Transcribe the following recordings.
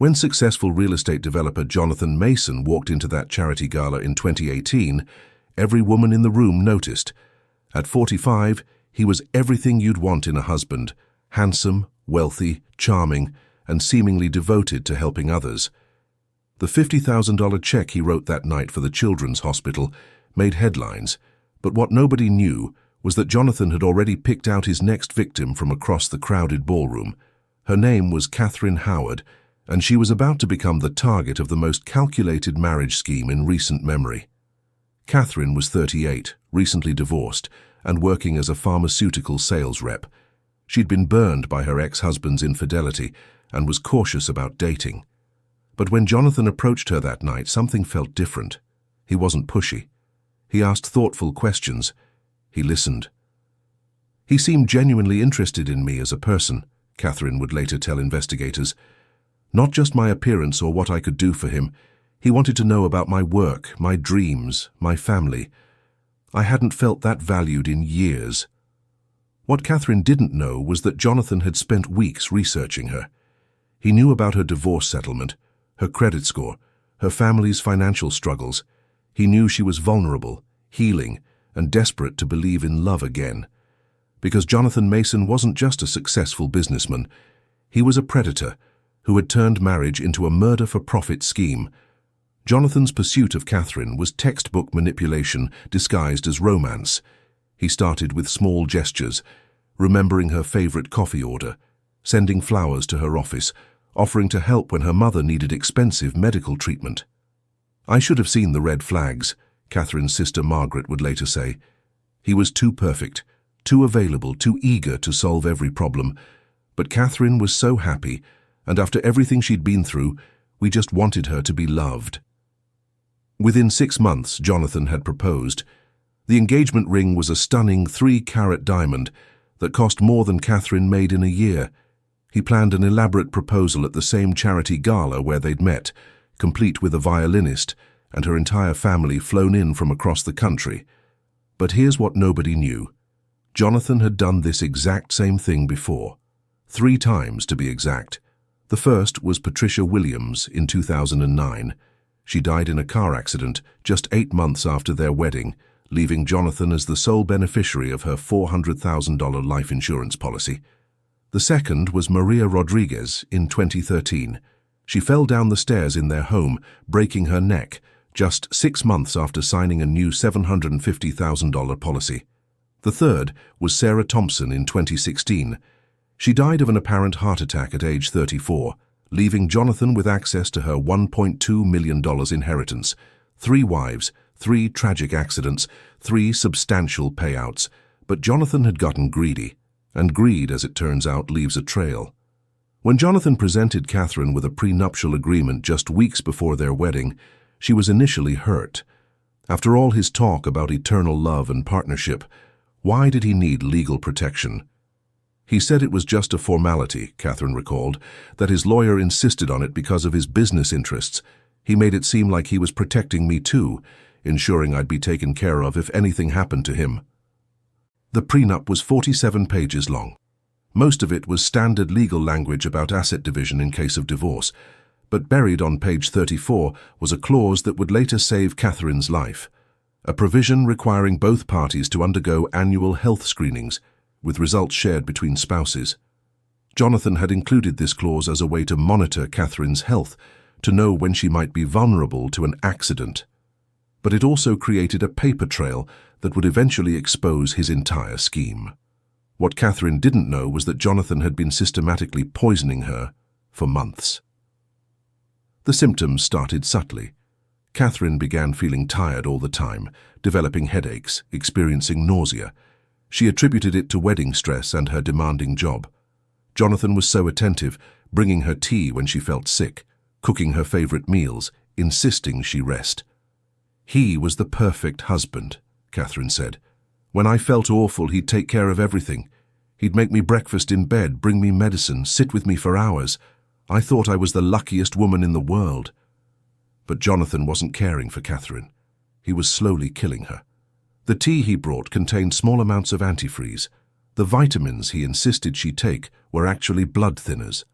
When successful real estate developer Jonathan Mason walked into that charity gala in 2018, every woman in the room noticed. At 45, he was everything you'd want in a husband: handsome, wealthy, charming, and seemingly devoted to helping others. The $50,000 check he wrote that night for the Children's Hospital made headlines, but what nobody knew was that Jonathan had already picked out his next victim from across the crowded ballroom. Her name was Catherine Howard, and she was about to become the target of the most calculated marriage scheme in recent memory. Catherine was 38, recently divorced, and working as a pharmaceutical sales rep. She'd been burned by her ex-husband's infidelity and was cautious about dating. But when Jonathan approached her that night, something felt different. He wasn't pushy. He asked thoughtful questions. He listened. "He seemed genuinely interested in me as a person," Catherine would later tell investigators. "Not just my appearance or what I could do for him. He wanted to know about my work, my dreams, my family. I hadn't felt that valued in years." What Catherine didn't know was that Jonathan had spent weeks researching her. He knew about her divorce settlement, her credit score, her family's financial struggles. He knew she was vulnerable, healing, and desperate to believe in love again. Because Jonathan Mason wasn't just a successful businessman. He was a predator who had turned marriage into a murder-for-profit scheme. Jonathan's pursuit of Catherine was textbook manipulation disguised as romance. He started with small gestures, remembering her favorite coffee order, sending flowers to her office, offering to help when her mother needed expensive medical treatment. "I should have seen the red flags," Catherine's sister Margaret would later say. "He was too perfect, too available, too eager to solve every problem. But Catherine was so happy, and after everything she'd been through, we just wanted her to be loved." Within 6 months, Jonathan had proposed. The engagement ring was a stunning 3-carat diamond that cost more than Catherine made in a year. He planned an elaborate proposal at the same charity gala where they'd met, complete with a violinist and her entire family flown in from across the country. But here's what nobody knew. Jonathan had done this exact same thing before. 3 times, to be exact. The first was Patricia Williams in 2009. She died in a car accident just 8 months after their wedding, leaving Jonathan as the sole beneficiary of her $400,000 life insurance policy. The second was Maria Rodriguez in 2013. She fell down the stairs in their home, breaking her neck, just 6 months after signing a new $750,000 policy. The third was Sarah Thompson in 2016. She died of an apparent heart attack at age 34, leaving Jonathan with access to her $1.2 million inheritance. 3 wives, 3 tragic accidents, 3 substantial payouts. But Jonathan had gotten greedy, and greed, as it turns out, leaves a trail. When Jonathan presented Catherine with a prenuptial agreement just weeks before their wedding, she was initially hurt. After all his talk about eternal love and partnership, why did he need legal protection? He said it was just a formality, Catherine recalled, that his lawyer insisted on it because of his business interests. He made it seem like he was protecting me too, ensuring I'd be taken care of if anything happened to him. The prenup was 47 pages long. Most of it was standard legal language about asset division in case of divorce, but buried on page 34 was a clause that would later save Catherine's life, a provision requiring both parties to undergo annual health screenings, with results shared between spouses. Jonathan had included this clause as a way to monitor Catherine's health, to know when she might be vulnerable to an accident. But it also created a paper trail that would eventually expose his entire scheme. What Catherine didn't know was that Jonathan had been systematically poisoning her for months. The symptoms started subtly. Catherine began feeling tired all the time, developing headaches, experiencing nausea. She attributed it to wedding stress and her demanding job. Jonathan was so attentive, bringing her tea when she felt sick, cooking her favorite meals, insisting she rest. "He was the perfect husband," Catherine said. "When I felt awful, he'd take care of everything. He'd make me breakfast in bed, bring me medicine, sit with me for hours. I thought I was the luckiest woman in the world." But Jonathan wasn't caring for Catherine. He was slowly killing her. The tea he brought contained small amounts of antifreeze. The vitamins he insisted she take were actually blood thinners.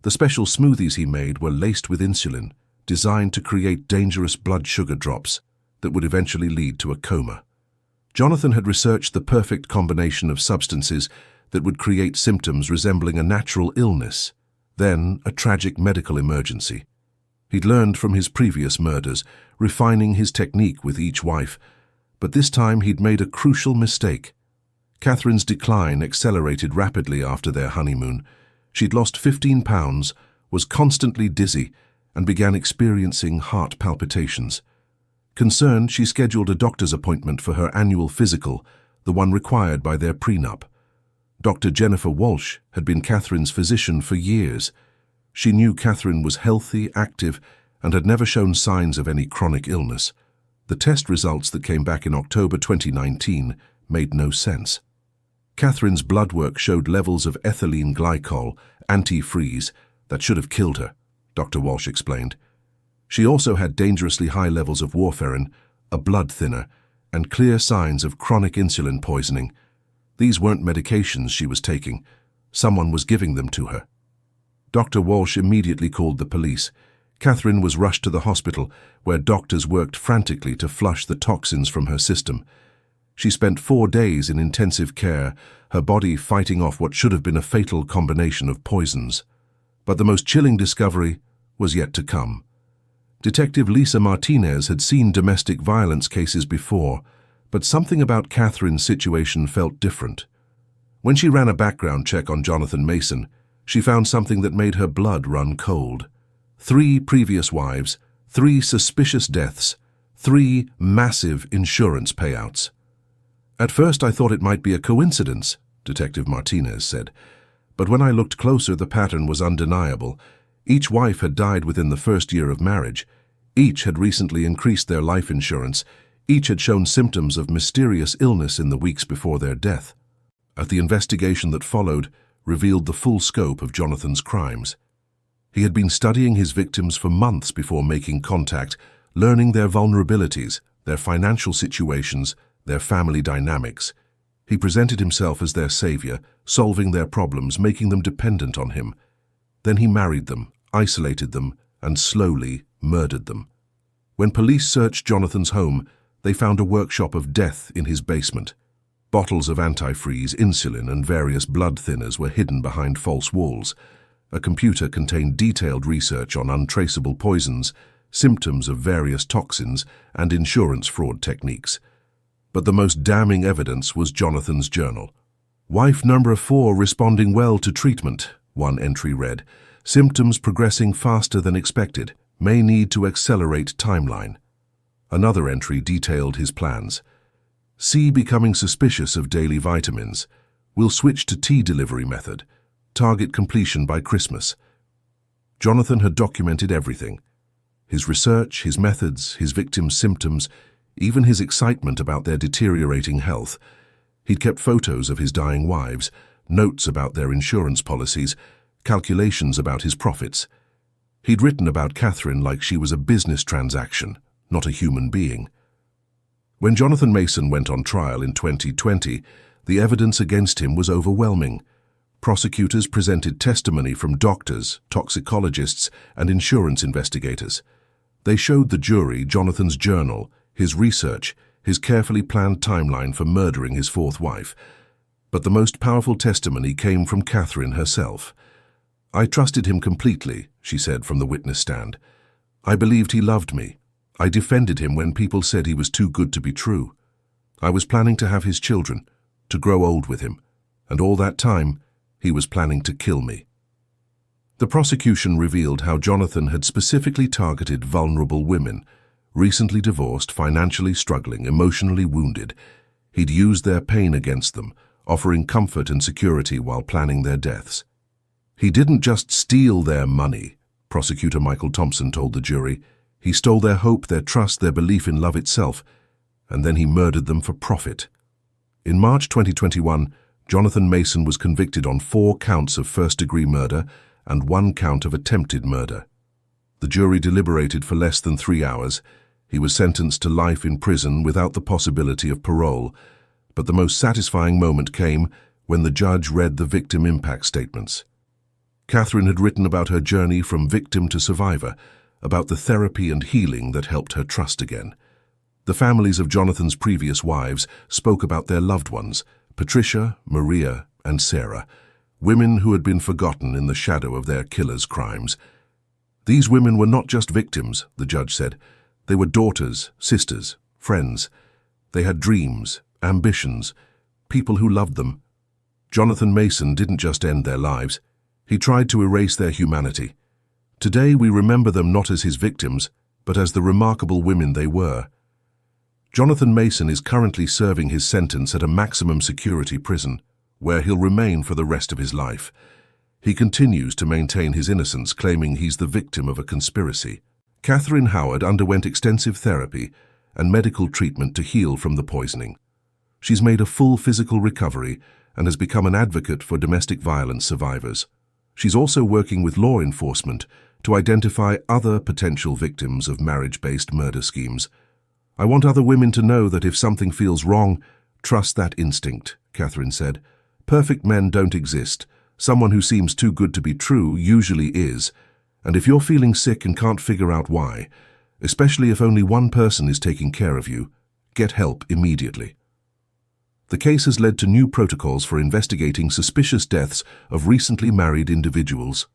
The special smoothies he made were laced with insulin, designed to create dangerous blood sugar drops that would eventually lead to a coma. Jonathan had researched the perfect combination of substances that would create symptoms resembling a natural illness, then a tragic medical emergency. He'd learned from his previous murders, refining his technique with each wife, but this time he'd made a crucial mistake. Catherine's decline accelerated rapidly after their honeymoon. She'd lost 15 pounds, was constantly dizzy, and began experiencing heart palpitations. Concerned, she scheduled a doctor's appointment for her annual physical, the one required by their prenup. Dr. Jennifer Walsh had been Catherine's physician for years. She knew Catherine was healthy, active, and had never shown signs of any chronic illness. The test results that came back in October 2019 made no sense. Catherine's blood work showed levels of ethylene glycol, antifreeze, that should have killed her, Dr. Walsh explained. She also had dangerously high levels of warfarin, a blood thinner, and clear signs of chronic insulin poisoning. These weren't medications she was taking. Someone was giving them to her. Dr. Walsh immediately called the police. Catherine was rushed to the hospital, where doctors worked frantically to flush the toxins from her system. She spent 4 days in intensive care, her body fighting off what should have been a fatal combination of poisons. But the most chilling discovery was yet to come. Detective Lisa Martinez had seen domestic violence cases before, but something about Catherine's situation felt different. When she ran a background check on Jonathan Mason, she found something that made her blood run cold. 3 previous wives, 3 suspicious deaths, 3 massive insurance payouts. At first I thought it might be a coincidence, Detective Martinez said, but when I looked closer the pattern was undeniable. Each wife had died within the first year of marriage. Each had recently increased their life insurance. Each had shown symptoms of mysterious illness in the weeks before their death. The investigation that followed revealed the full scope of Jonathan's crimes. He had been studying his victims for months before making contact, learning their vulnerabilities, their financial situations, their family dynamics. He presented himself as their savior, solving their problems, making them dependent on him. Then he married them, isolated them, and slowly murdered them. When police searched Jonathan's home, they found a workshop of death in his basement. Bottles of antifreeze, insulin, and various blood thinners were hidden behind false walls. A computer contained detailed research on untraceable poisons, symptoms of various toxins, and insurance fraud techniques. But the most damning evidence was Jonathan's journal. Wife number 4 responding well to treatment, one entry read. Symptoms progressing faster than expected. May need to accelerate timeline. Another entry detailed his plans. C becoming suspicious of daily vitamins. Will switch to tea delivery method. Target completion by Christmas. Jonathan had documented everything. His research, his methods, his victims' symptoms, even his excitement about their deteriorating health. He'd kept photos of his dying wives, notes about their insurance policies, calculations about his profits. He'd written about Catherine like she was a business transaction, not a human being. When Jonathan Mason went on trial in 2020, the evidence against him was overwhelming. Prosecutors presented testimony from doctors, toxicologists, and insurance investigators. They showed the jury Jonathan's journal, his research, his carefully planned timeline for murdering his 4th wife. But the most powerful testimony came from Catherine herself. I trusted him completely, she said from the witness stand. I believed he loved me. I defended him when people said he was too good to be true. I was planning to have his children, to grow old with him, and all that time, he was planning to kill me. The prosecution revealed how Jonathan had specifically targeted vulnerable women, recently divorced, financially struggling, emotionally wounded. He'd used their pain against them, offering comfort and security while planning their deaths. He didn't just steal their money, Prosecutor Michael Thompson told the jury. He stole their hope, their trust, their belief in love itself, and then he murdered them for profit. In March 2021, Jonathan Mason was convicted on 4 counts of first-degree murder and 1 count of attempted murder. The jury deliberated for less than 3 hours. He was sentenced to life in prison without the possibility of parole, but the most satisfying moment came when the judge read the victim impact statements. Catherine had written about her journey from victim to survivor, about the therapy and healing that helped her trust again. The families of Jonathan's previous wives spoke about their loved ones, Patricia, Maria, and Sarah, women who had been forgotten in the shadow of their killers' crimes. These women were not just victims, the judge said. They were daughters, sisters, friends. They had dreams, ambitions, people who loved them. Jonathan Mason didn't just end their lives. He tried to erase their humanity. Today we remember them not as his victims, but as the remarkable women they were. Jonathan Mason is currently serving his sentence at a maximum security prison, where he'll remain for the rest of his life. He continues to maintain his innocence, claiming he's the victim of a conspiracy. Catherine Howard underwent extensive therapy and medical treatment to heal from the poisoning. She's made a full physical recovery and has become an advocate for domestic violence survivors. She's also working with law enforcement to identify other potential victims of marriage-based murder schemes. "I want other women to know that if something feels wrong, trust that instinct," Catherine said. "Perfect men don't exist. Someone who seems too good to be true usually is. And if you're feeling sick and can't figure out why, especially if only one person is taking care of you, get help immediately." The case has led to new protocols for investigating suspicious deaths of recently married individuals.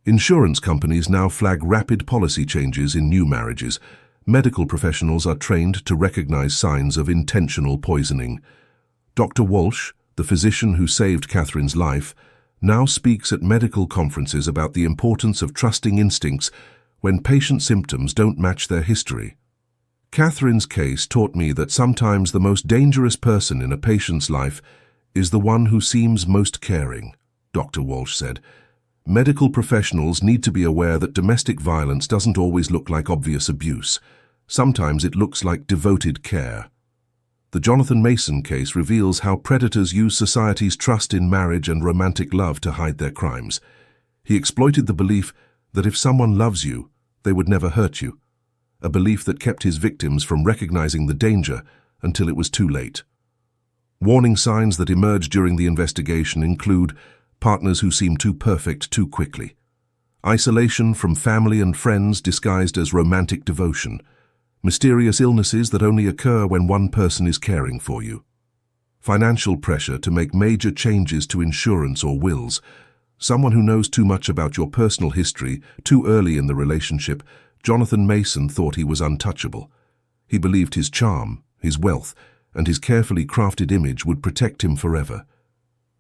Insurance companies now flag rapid policy changes in new marriages. Medical professionals are trained to recognize signs of intentional poisoning. Dr. Walsh, the physician who saved Catherine's life, now speaks at medical conferences about the importance of trusting instincts when patient symptoms don't match their history. Catherine's case taught me that sometimes the most dangerous person in a patient's life is the one who seems most caring, Dr. Walsh said. Medical professionals need to be aware that domestic violence doesn't always look like obvious abuse. Sometimes it looks like devoted care. The Jonathan Mason case reveals how predators use society's trust in marriage and romantic love to hide their crimes. He exploited the belief that if someone loves you, they would never hurt you, a belief that kept his victims from recognizing the danger until it was too late. Warning signs that emerged during the investigation include partners who seem too perfect too quickly, isolation from family and friends disguised as romantic devotion, mysterious illnesses that only occur when one person is caring for you, financial pressure to make major changes to insurance or wills, someone who knows too much about your personal history too early in the relationship. Jonathan Mason thought he was untouchable. He believed his charm, his wealth, and his carefully crafted image would protect him forever.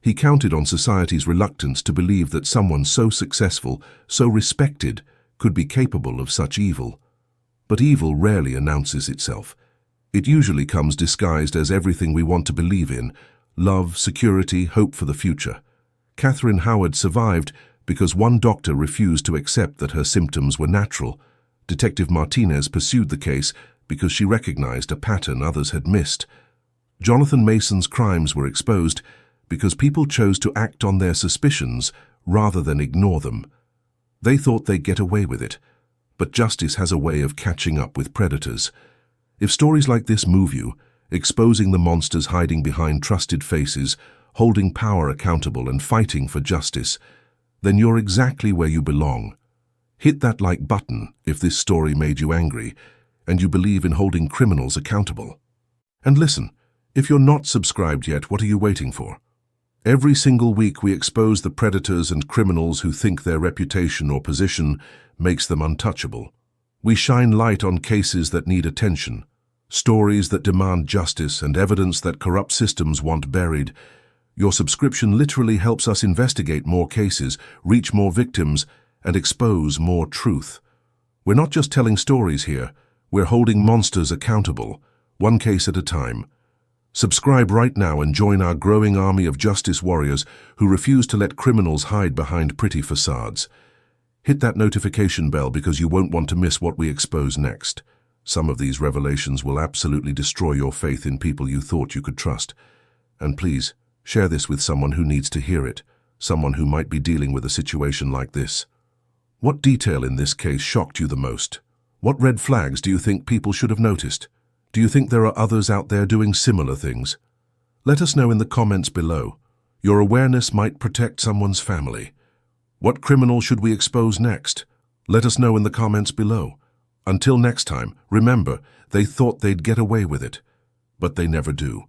He counted on society's reluctance to believe that someone so successful, so respected, could be capable of such evil. But evil rarely announces itself. It usually comes disguised as everything we want to believe in: love, security, hope for the future. Catherine Howard survived because one doctor refused to accept that her symptoms were natural. Detective Martinez pursued the case because she recognized a pattern others had missed. Jonathan Mason's crimes were exposed because people chose to act on their suspicions rather than ignore them. They thought they'd get away with it, but justice has a way of catching up with predators. If stories like this move you, exposing the monsters hiding behind trusted faces, holding power accountable and fighting for justice, then you're exactly where you belong. Hit that like button if this story made you angry and you believe in holding criminals accountable. And listen, if you're not subscribed yet, what are you waiting for? Every single week we expose the predators and criminals who think their reputation or position makes them untouchable. We shine light on cases that need attention, stories that demand justice, and evidence that corrupt systems want buried. Your subscription literally helps us investigate more cases, reach more victims, and expose more truth. We're not just telling stories here, we're holding monsters accountable, one case at a time. Subscribe right now and join our growing army of justice warriors who refuse to let criminals hide behind pretty facades. Hit that notification bell because you won't want to miss what we expose next. Some of these revelations will absolutely destroy your faith in people you thought you could trust. And please, share this with someone who needs to hear it, someone who might be dealing with a situation like this. What detail in this case shocked you the most? What red flags do you think people should have noticed? Do you think there are others out there doing similar things? Let us know in the comments below. Your awareness might protect someone's family. What criminal should we expose next? Let us know in the comments below. Until next time, remember, they thought they'd get away with it, but they never do.